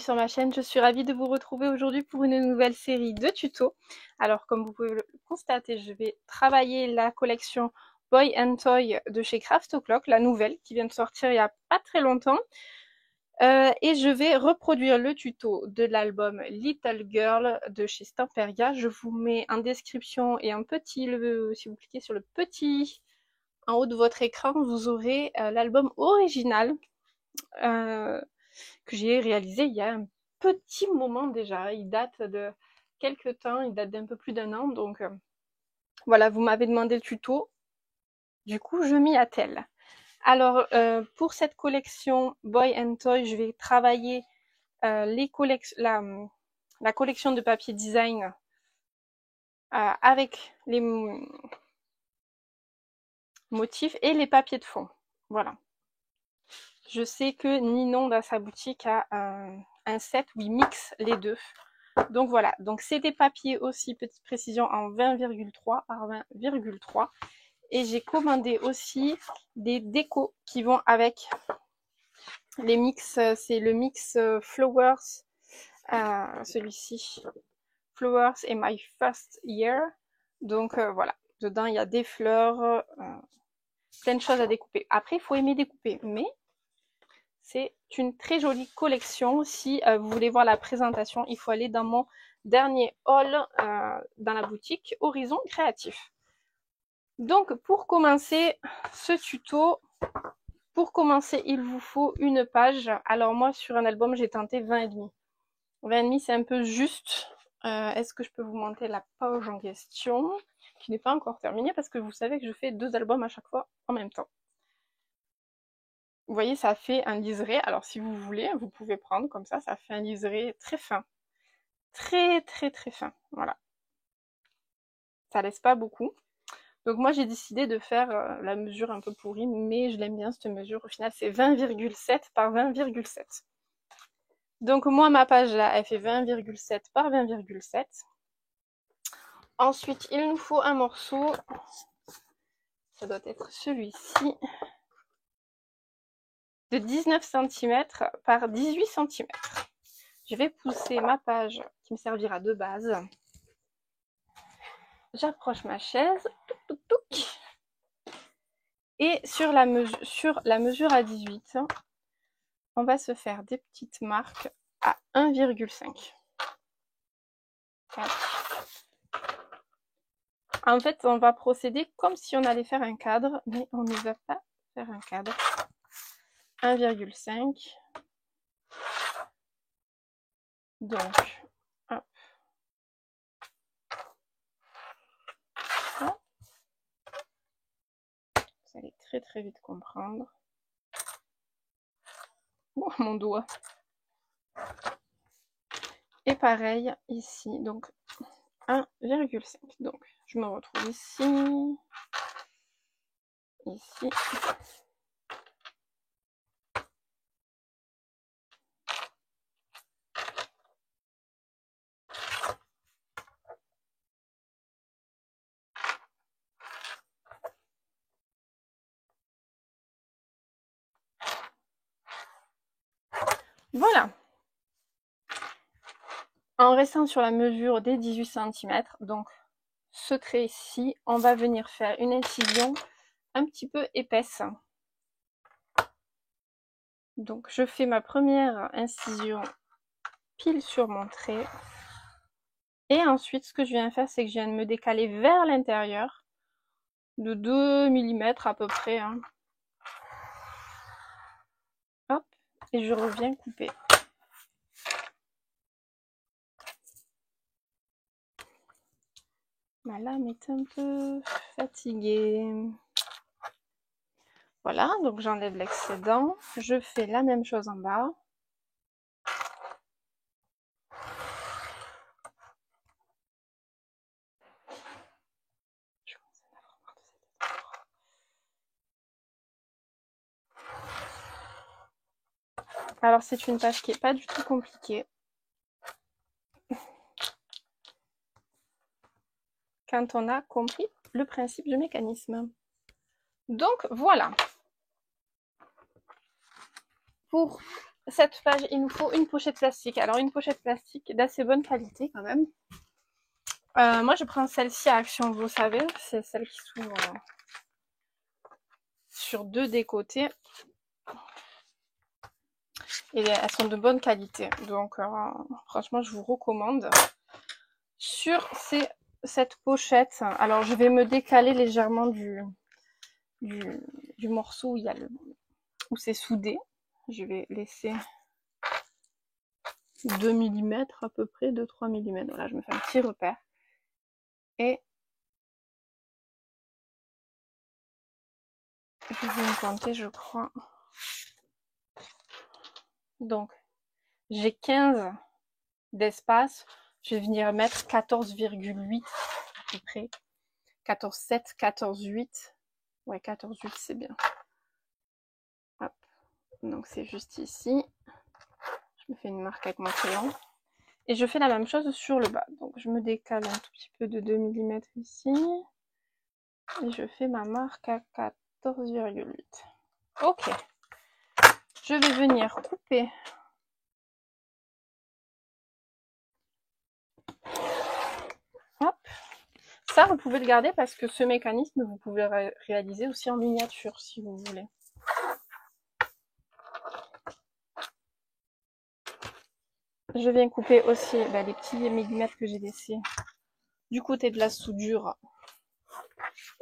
sur ma chaîne, je suis ravie de vous retrouver aujourd'hui pour une nouvelle série de tutos. Alors comme vous pouvez le constater, je vais travailler la collection Boy and Toy de chez Craft O'Clock, la nouvelle qui vient de sortir il n'y a pas très longtemps. Et je vais reproduire le tuto de l'album Little Girl de chez Stamperia. Je vous mets en description et un petit, si vous cliquez sur le petit en haut de votre écran, vous aurez l'album original que j'ai réalisé il y a un petit moment déjà. Il date de quelques temps, il date d'un peu plus d'un an. Donc voilà, vous m'avez demandé le tuto. Du coup, je m'y attelle. Alors, pour cette collection Boy and Toy, je vais travailler la collection de papier design avec les motifs et les papiers de fond. Voilà. Je sais que Ninon dans sa boutique a un set où il mixe les deux. Donc voilà, donc c'est des papiers aussi, petite précision, en 20,3 par 20,3. Et j'ai commandé aussi des décos qui vont avec les mix. C'est le mix Flowers, celui-ci, Flowers et My First Year. Donc voilà, dedans il y a des fleurs, plein de choses à découper. Après, il faut aimer découper, mais c'est une très jolie collection. Si vous voulez voir la présentation, il faut aller dans mon dernier haul dans la boutique Horizon Créatif. Donc pour commencer ce tuto, il vous faut une page. Alors moi sur un album j'ai tenté 20,5. 20,5 c'est un peu juste. Est-ce que je peux vous montrer la page en question qui n'est pas encore terminée parce que vous savez que je fais 2 albums à chaque fois en même temps. Vous voyez, ça fait un liseré. Alors si vous voulez, vous pouvez prendre comme ça fait un liseré très fin. Très très très fin, voilà. Ça laisse pas beaucoup. Donc moi j'ai décidé de faire la mesure un peu pourrie, mais je l'aime bien cette mesure. Au final c'est 20,7 par 20,7. Donc moi ma page là, elle fait 20,7 par 20,7. Ensuite il nous faut un morceau, ça doit être celui-ci, de 19 cm par 18 cm. Je vais pousser ma page qui me servira de base. J'approche ma chaise. Touc, touc, touc. Et sur la mesure à 18, on va se faire des petites marques à 1,5. En fait, on va procéder comme si on allait faire un cadre, mais on ne va pas faire un cadre. 1,5. Donc, hop. Ça. Vous allez très très vite comprendre. Oh, mon doigt. Et pareil ici, donc 1,5. Donc, je me retrouve ici. Ici. Voilà. En restant sur la mesure des 18 cm, donc ce trait-ci, on va venir faire une incision un petit peu épaisse. Donc je fais ma première incision pile sur mon trait. Et ensuite, ce que je viens faire, c'est que je viens de me décaler vers l'intérieur de 2 mm à peu près. Hein. Hop, et je reviens couper. Ma lame est un peu fatiguée. Voilà, donc j'enlève l'excédent. Je fais la même chose en bas. Alors c'est une page qui n'est pas du tout compliquée. Quand on a compris le principe du mécanisme. Donc voilà. Pour cette page, il nous faut une pochette plastique. Alors une pochette plastique d'assez bonne qualité quand même. Moi je prends celle-ci à Action, vous savez, c'est celle qui s'ouvre sur 2 des côtés. Et elles sont de bonne qualité. Donc franchement je vous recommande. Sur cette pochette, alors je vais me décaler légèrement du morceau où il y a où c'est soudé. Je vais laisser 2 mm à peu près, 2-3 mm. Voilà, je me fais un petit repère. Et je vais me compter, je crois. Donc, j'ai 15 d'espace. Je vais venir mettre 14,8 à peu près. 14,7, 14,8. Ouais, 14,8 c'est bien. Hop. Donc c'est juste ici. Je me fais une marque avec mon crayon. Et je fais la même chose sur le bas. Donc je me décale un tout petit peu de 2 mm ici. Et je fais ma marque à 14,8. Ok. Je vais venir couper. Hop. Ça, vous pouvez le garder parce que ce mécanisme, vous pouvez le réaliser aussi en miniature si vous voulez. Je viens couper aussi les petits millimètres que j'ai laissés du côté de la soudure.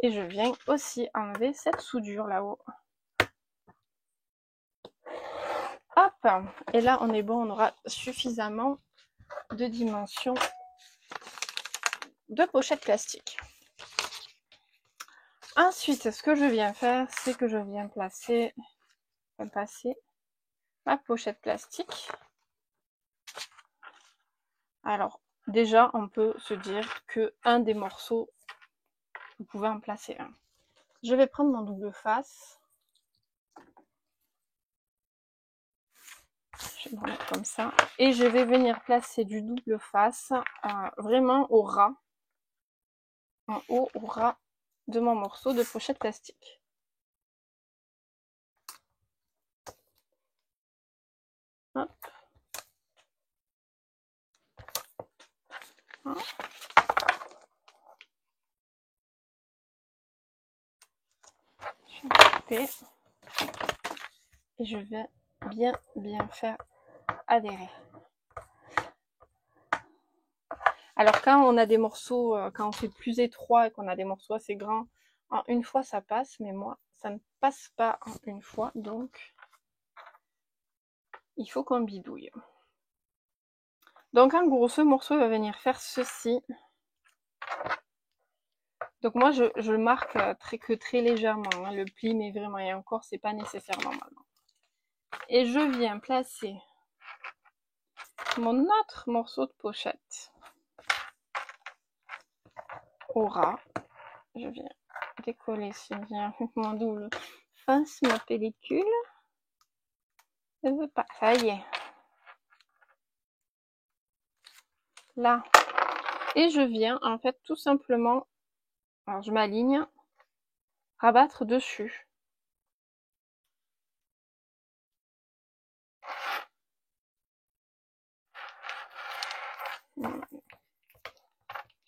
Et je viens aussi enlever cette soudure là-haut. Hop. Et là, on est bon, on aura suffisamment de dimensions de pochette plastique. Ensuite, ce que je viens faire, c'est que je viens passer ma pochette plastique. Alors, déjà, on peut se dire que un des morceaux, vous pouvez en placer un. Je vais prendre mon double face. Je vais me remettre comme ça. Et je vais venir placer du double face vraiment au ras. En haut, au ras de mon morceau de pochette plastique. Hop. Hop. Je vais couper. Et je vais bien faire adhérer. Alors quand on a des morceaux, quand on fait plus étroit et qu'on a des morceaux assez grands, en une fois ça passe, mais moi ça ne passe pas en une fois, donc il faut qu'on bidouille. Donc en gros ce morceau va venir faire ceci. Donc moi je marque très légèrement, hein, le pli, mais vraiment, et encore c'est pas nécessaire normalement. Et je viens placer mon autre morceau de pochette au ras. Je viens décoller si bien mon double face, ma pellicule. Je ne veux pas, ça y est. Là. Et je viens en fait tout simplement, alors je m'aligne, rabattre dessus.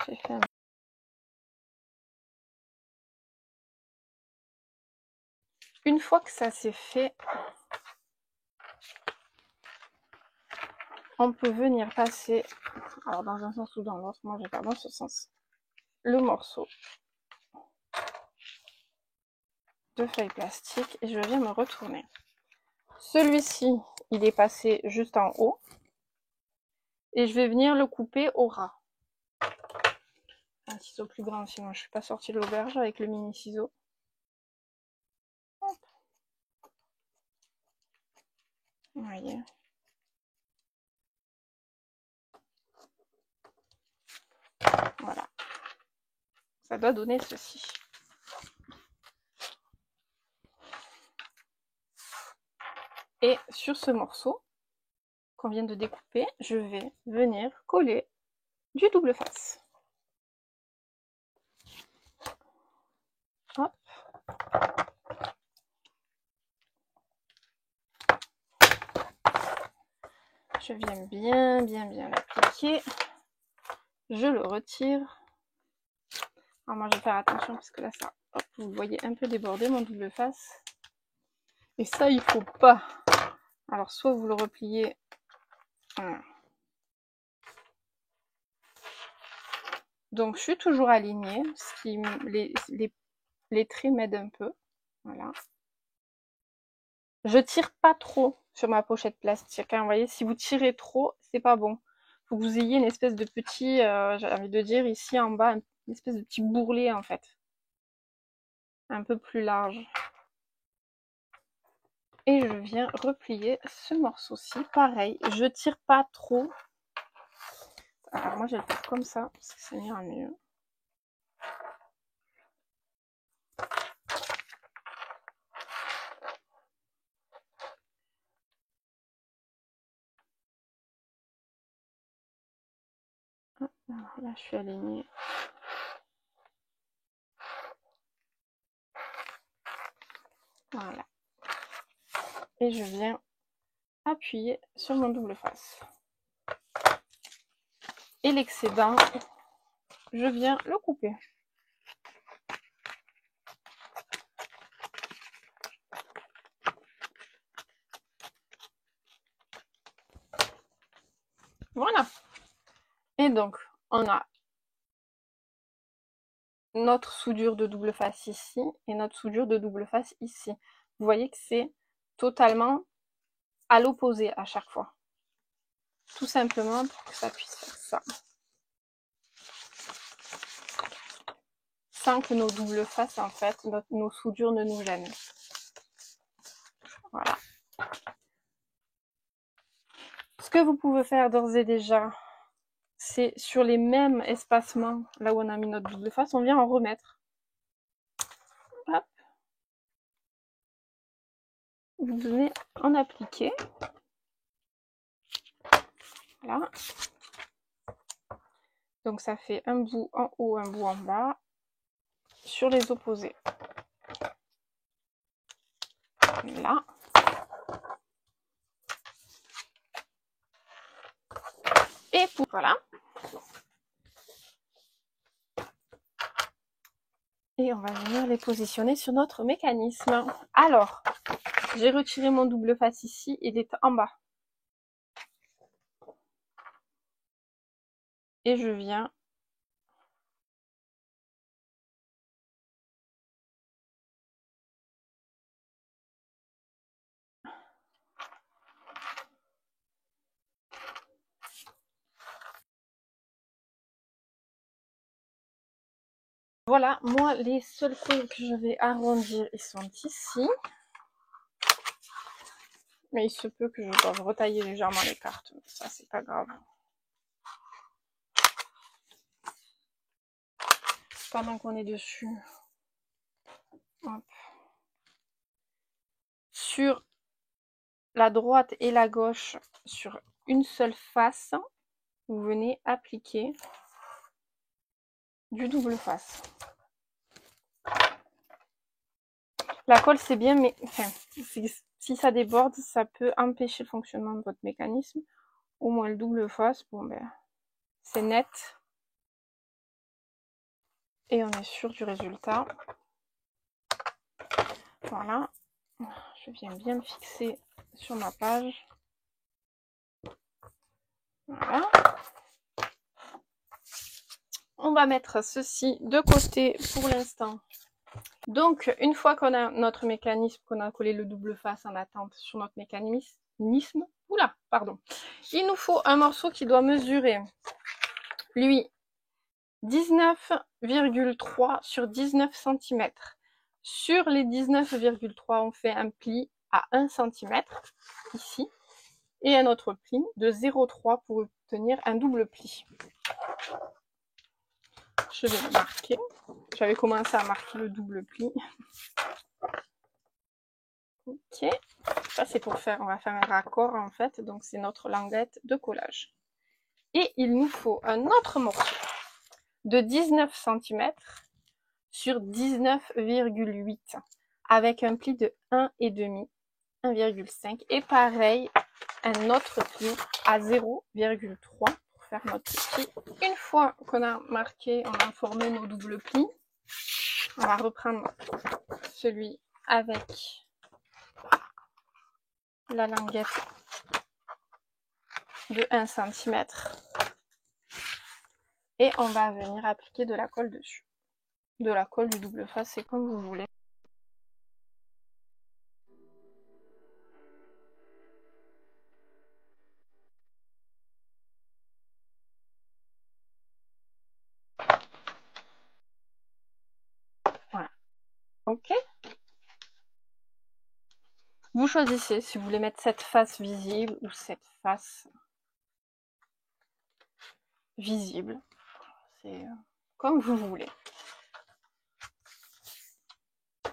J'ai fait un... Une fois que ça c'est fait, on peut venir passer, alors dans un sens ou dans l'autre, moi je vais faire dans ce sens, le morceau de feuille plastique et je viens me retourner. Celui-ci, il est passé juste en haut et je vais venir le couper au ras. Un ciseau plus grand, sinon je ne suis pas sortie de l'auberge avec le mini ciseau. Hop. Vous voyez. Voilà. Ça doit donner ceci. Et sur ce morceau qu'on vient de découper, je vais venir coller du double face. Hop. Je viens bien l'appliquer. Je le retire. Alors moi je vais faire attention parce que là ça, hop, vous voyez un peu déborder mon double face. Et ça il faut pas. Alors soit vous le repliez. Voilà. Donc je suis toujours alignée, ce qui les traits m'aident un peu. Voilà. Je tire pas trop sur ma pochette plastique. Hein. Vous voyez, si vous tirez trop, c'est pas bon. Faut que vous ayez une espèce de petit, j'ai envie de dire ici en bas, une espèce de petit bourrelet en fait. Un peu plus large. Et je viens replier ce morceau-ci. Pareil, je tire pas trop. Alors moi je vais le faire comme ça, parce que ça m'ira mieux. Alors là je suis alignée. Voilà. Et je viens appuyer sur mon double face. Et l'excédent, je viens le couper. Voilà. Et donc, on a notre soudure de double face ici et notre soudure de double face ici. Vous voyez que c'est totalement à l'opposé à chaque fois. Tout simplement pour que ça puisse faire ça. Sans que nos doubles faces, en fait, nos soudures ne nous gênent. Voilà. Ce que vous pouvez faire d'ores et déjà, c'est sur les mêmes espacements, là où on a mis notre double face, on vient en remettre. Hop. Vous venez en appliquer. Voilà. Donc ça fait un bout en haut, un bout en bas, sur les opposés. Là. Et pour voilà. Et on va venir les positionner sur notre mécanisme. Alors, j'ai retiré mon double face ici, il est en bas. Et je viens voilà, moi les seuls coins que je vais arrondir, ils sont ici. Mais il se peut que je doive retailler légèrement les cartes. Ça, c'est pas grave. Pendant qu'on est dessus. Hop. Sur la droite et la gauche, sur une seule face, vous venez appliquer du double face. La colle, c'est bien, mais enfin, si ça déborde, ça peut empêcher le fonctionnement de votre mécanisme. Au moins le double face, bon ben, c'est net. Et on est sûr du résultat. Voilà. Je viens bien me fixer sur ma page. Voilà. On va mettre ceci de côté pour l'instant. Donc, une fois qu'on a notre mécanisme, qu'on a collé le double face en attente sur notre mécanisme, oula, pardon, il nous faut un morceau qui doit mesurer, lui, 19,3 sur 19 cm. Sur les 19,3, on fait un pli à 1 cm, ici, et un autre pli de 0,3 pour obtenir un double pli. Je vais le marquer. J'avais commencé à marquer le double pli. Ok. Ça, c'est pour faire, on va faire un raccord en fait. Donc, c'est notre languette de collage. Et il nous faut un autre morceau de 19 cm sur 19,8 avec un pli de 1,5, 1,5. Et pareil, un autre pli à 0,3 pour faire notre pli. Une fois qu'on a marqué, on a formé nos doubles plis, on va reprendre celui avec la languette de 1 cm et on va venir appliquer de la colle dessus. De la colle, du double face, c'est comme vous voulez. Voilà. Ok. Vous choisissez si vous voulez mettre cette face visible ou cette face visible. C'est comme vous voulez.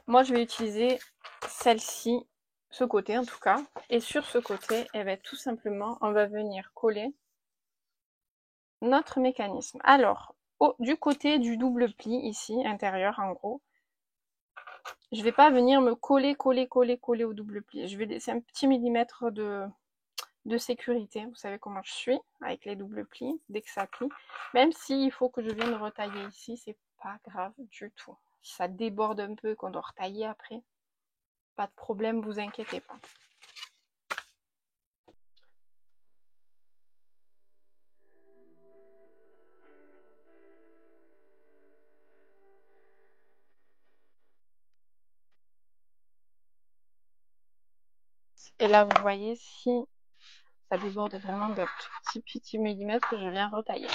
Moi, je vais utiliser celle-ci, ce côté en tout cas. Et sur ce côté, eh bien, tout simplement, on va venir coller notre mécanisme. Alors, du côté du double pli, ici, intérieur en gros, je ne vais pas venir me coller au double pli. Je vais laisser un petit millimètre de sécurité. Vous savez comment je suis avec les doubles plis, dès que ça plie. Même s'il faut que je vienne retailler ici, c'est pas grave du tout. Si ça déborde un peu et qu'on doit retailler après, pas de problème, vous inquiétez pas. Et là, vous voyez, si ça déborde vraiment d'un petit millimètre, que je viens retailler.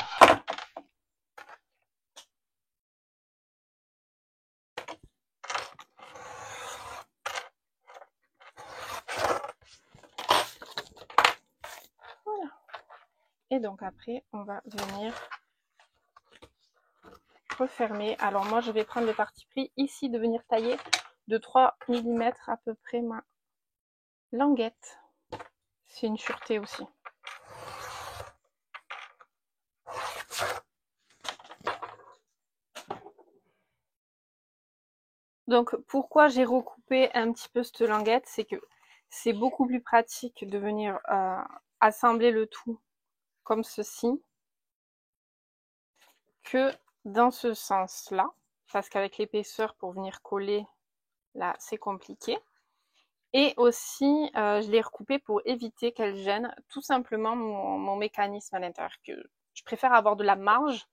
Voilà. Et donc après, on va venir refermer. Alors moi, je vais prendre le parti pris ici de venir tailler de 3 mm à peu près ma languette. C'est une sûreté aussi. Donc pourquoi j'ai recoupé un petit peu cette languette, c'est que c'est beaucoup plus pratique de venir assembler le tout comme ceci que dans ce sens-là, parce qu'avec l'épaisseur pour venir coller, là c'est compliqué. Et aussi, je l'ai recoupé pour éviter qu'elle gêne tout simplement mon mécanisme à l'intérieur. Je préfère avoir de la marge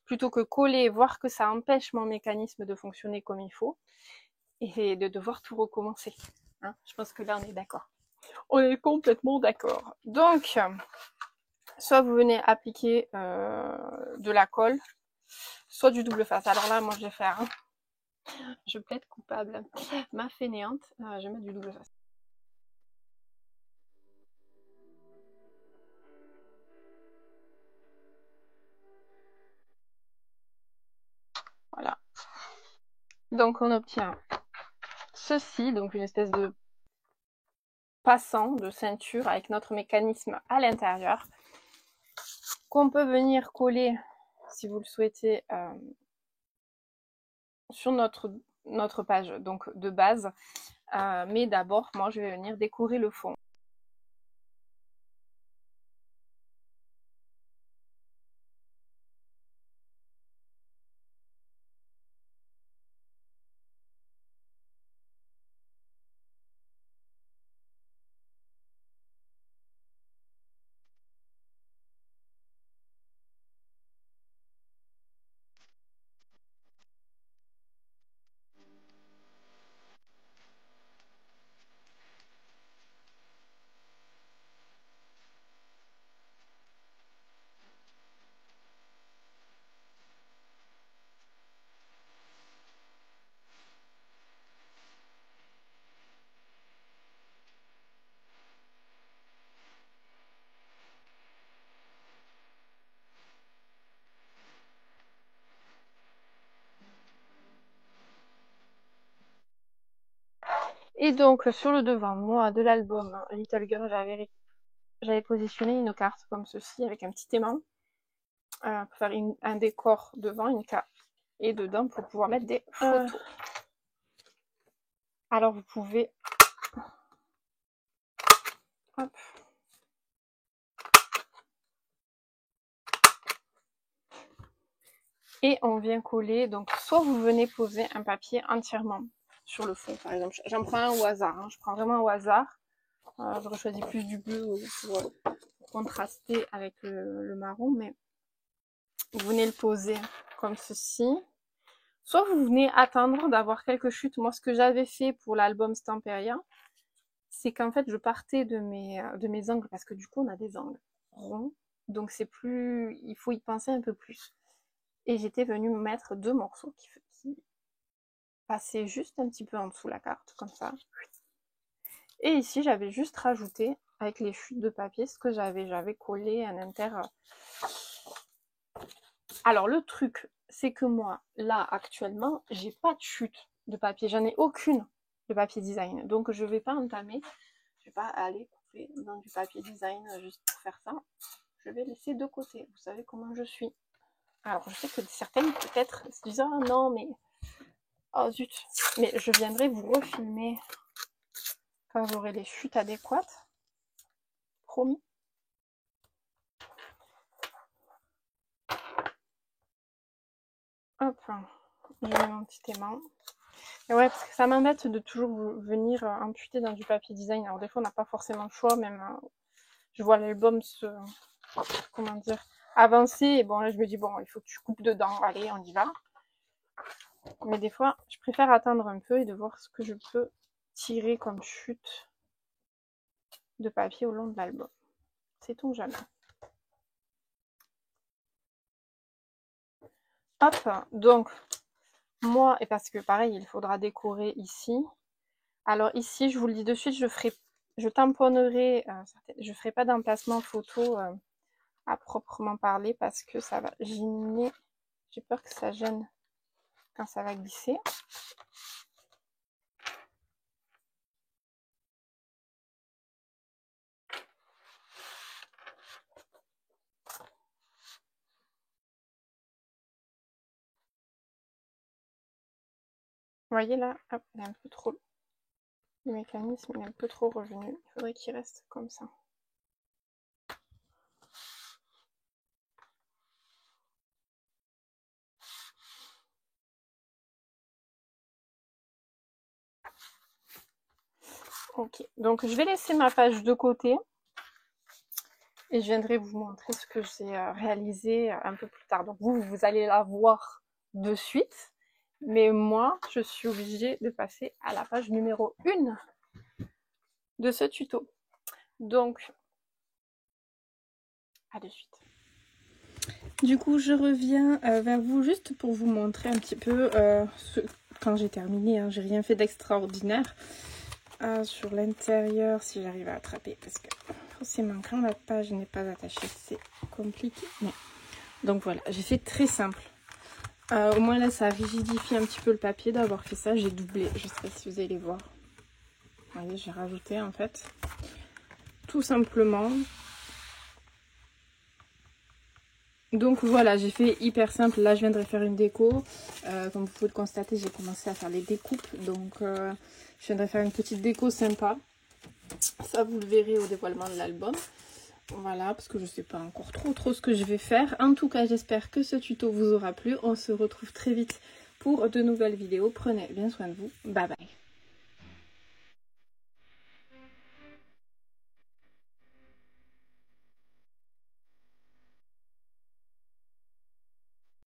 plutôt que coller et voir que ça empêche mon mécanisme de fonctionner comme il faut et de devoir tout recommencer. Hein, je pense que là, on est d'accord. On est complètement d'accord. Donc, soit vous venez appliquer de la colle, soit du double face. Alors là, moi, je vais faire... Hein, je plaide coupable. Ma fainéante, je vais mettre du double face. Voilà. Donc, on obtient ceci, donc une espèce de passant de ceinture avec notre mécanisme à l'intérieur, qu'on peut venir coller, si vous le souhaitez, sur notre page donc de base. Mais d'abord, moi, je vais venir décorer le fond. Et donc, sur le devant, moi, de l'album Little Girl, j'avais positionné une carte comme ceci, avec un petit aimant, pour faire un décor devant, une carte, et dedans, pour pouvoir mettre des photos. Alors, vous pouvez... Hop. Et on vient coller, donc soit vous venez poser un papier entièrement sur le fond, par exemple. J'en prends un au hasard, hein. Je prends vraiment au hasard. J'aurais choisi plus du bleu pour contraster avec le marron, mais vous venez le poser comme ceci. Soit vous venez attendre d'avoir quelques chutes. Moi, ce que j'avais fait pour l'album Stamperia, c'est qu'en fait, je partais de mes angles, parce que du coup, on a des angles ronds, donc c'est plus, il faut y penser un peu plus. Et j'étais venue mettre 2 morceaux qui passaient juste un petit peu en dessous la carte, comme ça. Et ici, j'avais juste rajouté, avec les chutes de papier, ce que j'avais collé un inter. Alors, le truc, c'est que moi, là, actuellement, j'ai pas de chute de papier. J'en ai aucune de papier design. Donc, je vais pas entamer. Je vais pas aller couper dans du papier design juste pour faire ça. Je vais laisser de côté. Vous savez comment je suis. Alors, je sais que certaines, peut-être, se disent « Ah non, mais... Oh zut !» Mais je viendrai vous refilmer quand j'aurai les chutes adéquates. Promis. Hop, je mets mon petit aimant. Et ouais, parce que ça m'embête de toujours venir amputer dans du papier design. Alors des fois, on n'a pas forcément le choix, même je vois l'album se... comment dire, avancer, et bon là je me dis bon, il faut que tu coupes dedans, allez, on y va. Mais des fois, je préfère attendre un peu et de voir ce que je peux tirer comme chute de papier au long de l'album. Sait-on jamais. Hop, donc moi, et parce que pareil, il faudra décorer ici. Alors ici, je vous le dis de suite, je tamponnerai, je ferai pas d'emplacement photo à proprement parler parce que ça va gêner. J'ai peur que ça gêne quand ça va glisser. Vous voyez là, hop, il est un peu trop. Le mécanisme il est un peu trop revenu. Il faudrait qu'il reste comme ça. Ok, donc je vais laisser ma page de côté et je viendrai vous montrer ce que j'ai réalisé un peu plus tard. Donc vous allez la voir de suite, mais moi je suis obligée de passer à la page numéro 1 de ce tuto. Donc, à de suite. Du coup, je reviens vers vous juste pour vous montrer un petit peu quand j'ai terminé. Hein, j'ai rien fait d'extraordinaire. Sur l'intérieur, si j'arrive à attraper, parce que forcément quand la page n'est pas attachée c'est compliqué. Mais... donc voilà, j'ai fait très simple. Au moins là ça rigidifie un petit peu le papier d'avoir fait ça. J'ai doublé, je sais pas si vous allez voir. Vous voyez, j'ai rajouté en fait tout simplement. Donc voilà, j'ai fait hyper simple. Là je viendrai faire une déco. Comme vous pouvez le constater, j'ai commencé à faire les découpes, donc je viendrai faire une petite déco sympa. Ça vous le verrez au dévoilement de l'album. Voilà, parce que je sais pas encore trop ce que je vais faire. En tout cas, j'espère que ce tuto vous aura plu. On se retrouve très vite pour de nouvelles vidéos. Prenez bien soin de vous. Bye bye.